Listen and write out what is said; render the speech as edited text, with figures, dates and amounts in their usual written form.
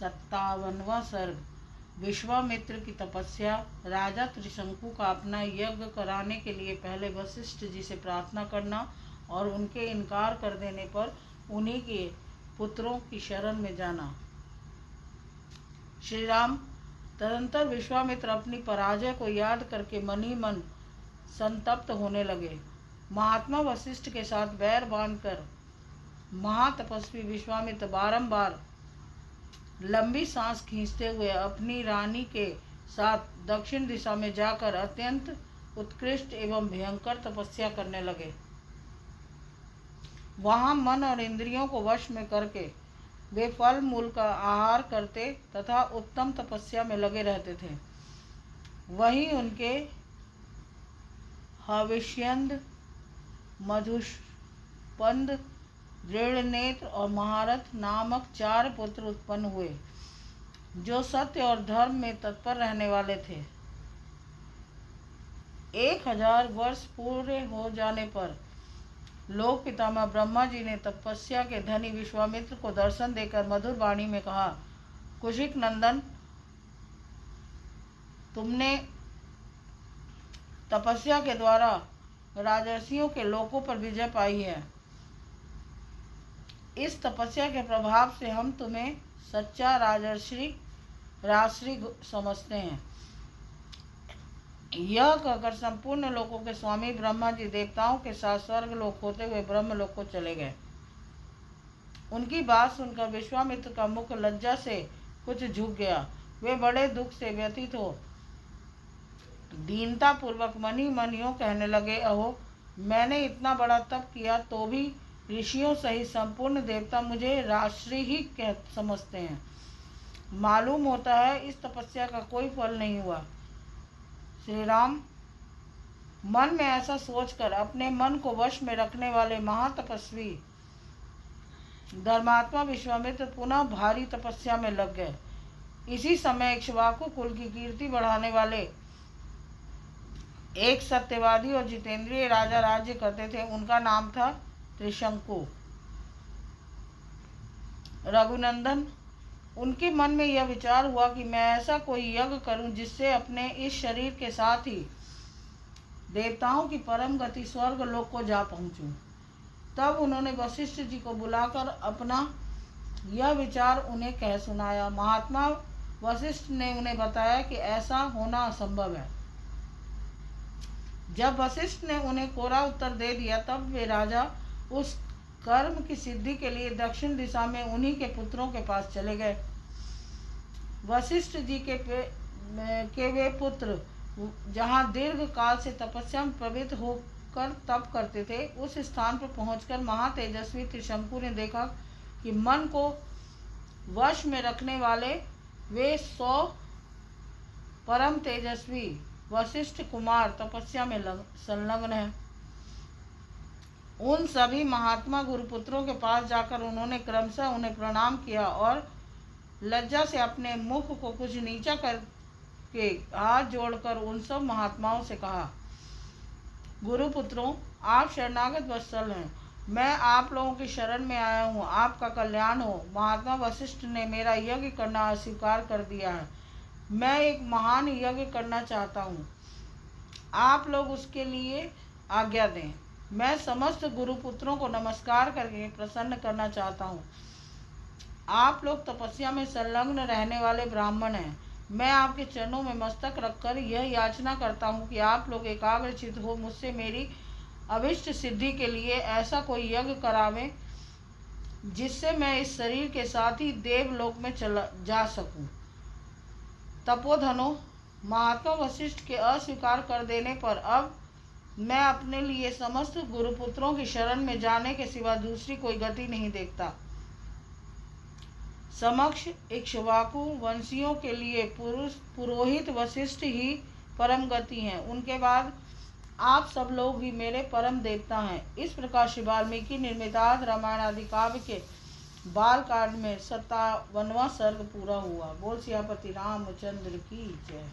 57वां सर्ग। विश्वामित्र की तपस्या। राजा त्रिशंकु का अपना यज्ञ कराने के लिए पहले वशिष्ठ जी से प्रार्थना करना और उनके इनकार कर देने पर उन्हीं के पुत्रों की शरण में जाना। श्री राम। तदंतर विश्वामित्र अपनी पराजय को याद करके मन ही मन संतप्त होने लगे। महात्मा वशिष्ठ के साथ बैर बांधकर महातपस्वी विश्वामित्र बारंबार लंबी सांस खींचते हुए अपनी रानी के साथ दक्षिण दिशा में जाकर अत्यंत उत्कृष्ट एवं भयंकर तपस्या करने लगे। वहां मन और इंद्रियों को वश में करके वे फल मूल का आहार करते तथा उत्तम तपस्या में लगे रहते थे। वहीं उनके हविष्यंद, मधुष्पंद, दृढ़नेत्र और महारथ नामक 4 पुत्र उत्पन्न हुए, जो सत्य और धर्म में तत्पर रहने वाले थे। 1000 वर्ष पूरे हो जाने पर लोक पितामह ब्रह्मा जी ने तपस्या के धनी विश्वामित्र को दर्शन देकर मधुर वाणी में कहा, कुशिक नंदन, तुमने तपस्या के द्वारा राजर्षियों के लोकों पर विजय पाई है। इस तपस्या के प्रभाव से हम तुम्हें सच्चा राजर्षि समझते हैं। यह कहकर संपूर्ण लोकों के स्वामी ब्रह्मा जी देवताओं के साथ स्वर्ग लोक होते हुए ब्रह्म लोक को चले गए। उनकी बात सुनकर विश्वामित्र का मुख लज्जा से कुछ झुक गया। वे बड़े दुख से व्यथित हो दीनता पूर्वक मन ही मन यूं कहने लगे, अहो, मैंने इतना बड़ा तप किया तो भी ऋषियों सहित संपूर्ण देवता मुझे राजश्री ही समझते हैं। मालूम होता है इस तपस्या का कोई फल नहीं हुआ। श्री राम। मन में ऐसा सोचकर अपने मन को वश में रखने वाले महातपस्वी धर्मात्मा विश्वामित्र पुनः भारी तपस्या में लग गए। इसी समय इक्ष्वाकु कुल की कीर्ति बढ़ाने वाले एक सत्यवादी और जितेंद्रिय राजा राज्य करते थे। उनका नाम था त्रिशंकु। रघुनंदन, उनके मन में यह विचार हुआ कि मैं ऐसा कोई यज्ञ करूं जिससे अपने इस शरीर के साथ ही देवताओं की परम गति स्वर्ग लोक को जा पहुंचूं। तब उन्होंने वशिष्ठ जी को बुलाकर अपना यह विचार उन्हें कह सुनाया। महात्मा वशिष्ठ ने उन्हें बताया कि ऐसा होना असंभव है। जब वशिष्ठ ने उन्हें कोरा उत्तर दे दिया तब वे राजा उस कर्म की सिद्धि के लिए दक्षिण दिशा में उन्हीं के पुत्रों के पास चले गए। वशिष्ठ जी के वे पुत्र जहाँ दीर्घ काल से तपस्या में प्रवृत्त होकर तप करते थे, उस स्थान पर पहुंचकर महातेजस्वी त्रिशंकु ने देखा कि मन को वश में रखने वाले वे 100 परम तेजस्वी वशिष्ठ कुमार तपस्या में संलग्न हैं। उन सभी महात्मा गुरुपुत्रों के पास जाकर उन्होंने क्रमशः उन्हें प्रणाम किया और लज्जा से अपने मुख को कुछ नीचा करके हाथ जोड़कर उन सब महात्माओं से कहा, गुरुपुत्रों, आप शरणागत वत्सल हैं। मैं आप लोगों की शरण में आया हूँ। आपका कल्याण हो। महात्मा वशिष्ठ ने मेरा यज्ञ करना अस्वीकार कर दिया है। मैं एक महान यज्ञ करना चाहता हूँ। आप लोग उसके लिए आज्ञा दें। मैं समस्त गुरुपुत्रों को नमस्कार करके प्रसन्न करना चाहता हूँ। आप लोग तपस्या में संलग्न रहने वाले ब्राह्मण हैं। मैं आपके चरणों में मस्तक रखकर यह याचना करता हूँ कि आप लोग एकाग्रचित हो मुझसे मेरी अभिष्ट सिद्धि के लिए ऐसा कोई यज्ञ करावें जिससे मैं इस शरीर के साथ ही देवलोक में जा सकूं। तपोधनो, महात्मा वशिष्ठ के अस्वीकार कर देने पर अब मैं अपने लिए समस्त गुरुपुत्रों की शरण में जाने के सिवा दूसरी कोई गति नहीं देखता। समक्ष इक्ष्वाकु वंशियों के लिए पुरोहित वशिष्ठ ही परम गति हैं। उनके बाद आप सब लोग ही मेरे परम देवता हैं। इस प्रकार श्री वाल्मीकि निर्मितार्थ रामायण आदि काव्य के बालकांड में 57वां सर्ग पूरा हुआ। बोल सियापति रामचंद्र की जय।